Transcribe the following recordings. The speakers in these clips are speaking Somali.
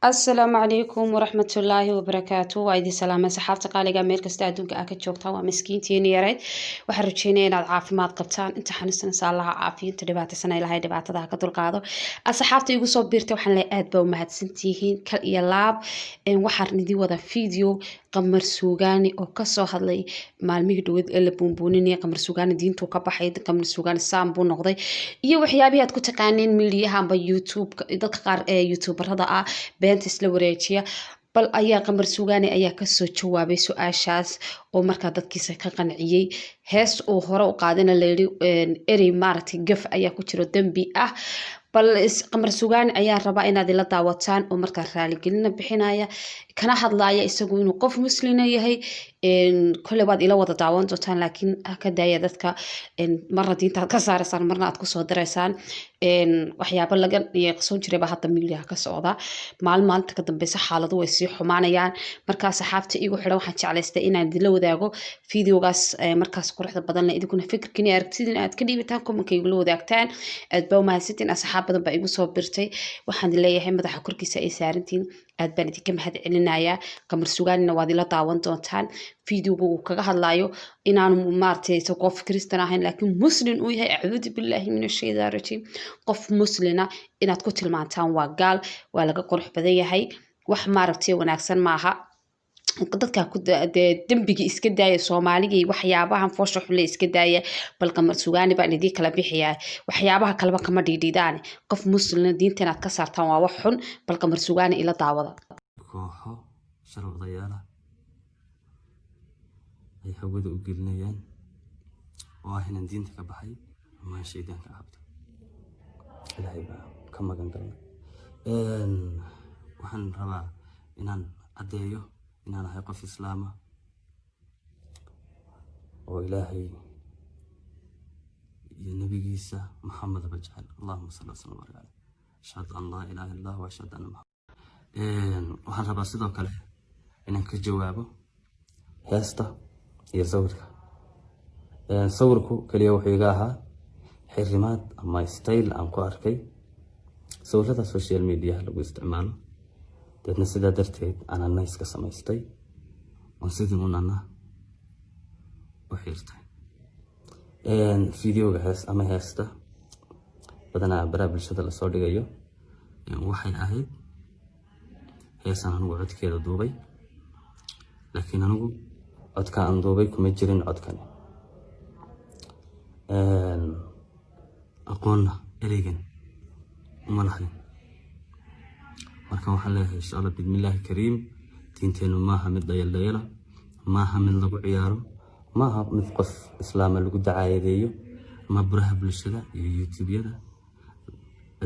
السلام عليكم ورحمة الله وبركاته وعيد السلامة صحابتي قالقة ميل كستا أدونك أكد جوجتا ومسكينتين ياريد waxaan rajeynaya inaad caafimaad qabtaan inta xanuunsanaysa allaha caafiyo inta dhibaataysan ilaahay dhibaatada ha ka dulqaado asxaabta igu soo biirtay waxaan leeyahay aad baa u mahadsantihiin kal iyo laab waxaan idin wada video qamar suugaani oo ka soo hadlay maalmihii dhaweed ee la buunbuuninaya qamar suugaani diintu ka baxay qamar suugaani saan buu noqday iyo waxyaabihi aad ku taqaaneen miidiyaha amba YouTube dadka qaar ee YouTuberada ah beenta isla wareejiya bal ayaa qamar suugaani ayaa kasoo jawaabay su-aashaas oo markaa dadkiisa ka qanciyey hees uu hore u qaadina layidhi erey maaragtay gaf ayaa ku jiro dembi ah bal qamar suugaani ayaa rabaa inaad ila daawataan oo markaa raaligelina bixinaya kana hadlaya isagu inuu qof muslina yahay kole waad ila wada daawan doontaan laakiin ka daaya dadka marna diinta aad ka saaraysaan marna aad kusoo diraysaan waxyaabo laga soo jirayba hadda miidiyaha ka socda maalinta ka dambeysa xaaladu way sii xumaanayaan markaa saxaabta igu xidhan waxaan jeclaystay inaan idinla wadaago videogaas markaas quruxda badan leh idinkuna fikirkiina aragtidina aad ka dhiibataan komanka igula wadaagtaan aad baa umahadsantiin asxaab badan baa igu soo birtay waxaan leeyahay madaxa korkiisa ay saarantiin aad baan idinka mahad celinayaa qamar suugaanina waad ila daawan doontaan videoga uu kaga hadlayo inaanu maaragtay qof kristan ahayn laakiin muslim uu yahay acuudu billaahi min ashaytaan rajiim qof muslina inaad ku tilmaantaan waa gaal waa laga qurux badan yahay wax maaragtay wanaagsan maaha dadka ku dambiga iska daaya Soomaaliga iyo waxyaabahan foosho xule iska daaya bal qamar suugaani baan idin kala bixiyaa waxyaabaha kaleba kama dhiidhiidaan qof muslim diinta inaad ka saartaan waa wax xun bal qamar suugaani ila daawada kooxo sharwadayaala ay hawada u gelinayaan oo ah inaan diinta ka baxay ama shaydaanka cabto ilaahay baa ka magan galnay waxaan rabaa inaan adeeyo inaan ahay qof islaama oo ilaahay iyo nabigiisa maxamed bajcal allahumma salli wa sallim alayhi ashhadu an la ilaha illa allah wa ashhadu anna muhammad waxaan rabaa sidoo kale inaan ka jawaabo heesta iyo sawirka sawirku kaliya wuxuu iga ahaa xirimaad ama style aan ku arkay sawirada social media lagu isticmaalo dadna sidaa darteed anaa nice ka samaystay oo sidii unana u xirtay videoga hees ama heesta badanaa baraha bulshada lasoo dhigayo waxay ahayd heesaan anigu codkeeda duubay laakiin anigu codka aan duubay kuma jirin codkani aqoonna ereygan uma lahayn marka waxaan leeyahay insha allah bismillaahi kariim diinteenu maaha mid dhayaldhayala maaha mid lagu ciyaaro maaha mid qof islaama lagu dacaayadeeyo ama baraha bulshada iyo youtube-yada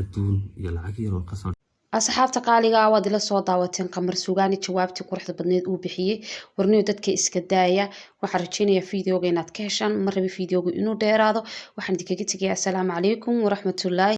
adduun iyo lacag yar oo kasoo asxaabta qaaliga waad ila soo daawateen qamar suugaani jawaabtii quruxda badneed uu bixiyey warniyo dadka iska daaya waxaan rajeynayaa videoga inaad ka heshaan ma rabi videoga inuu dheeraado waxaan idinkaga tegayaa assalaamu calaykum waraxmatullaahi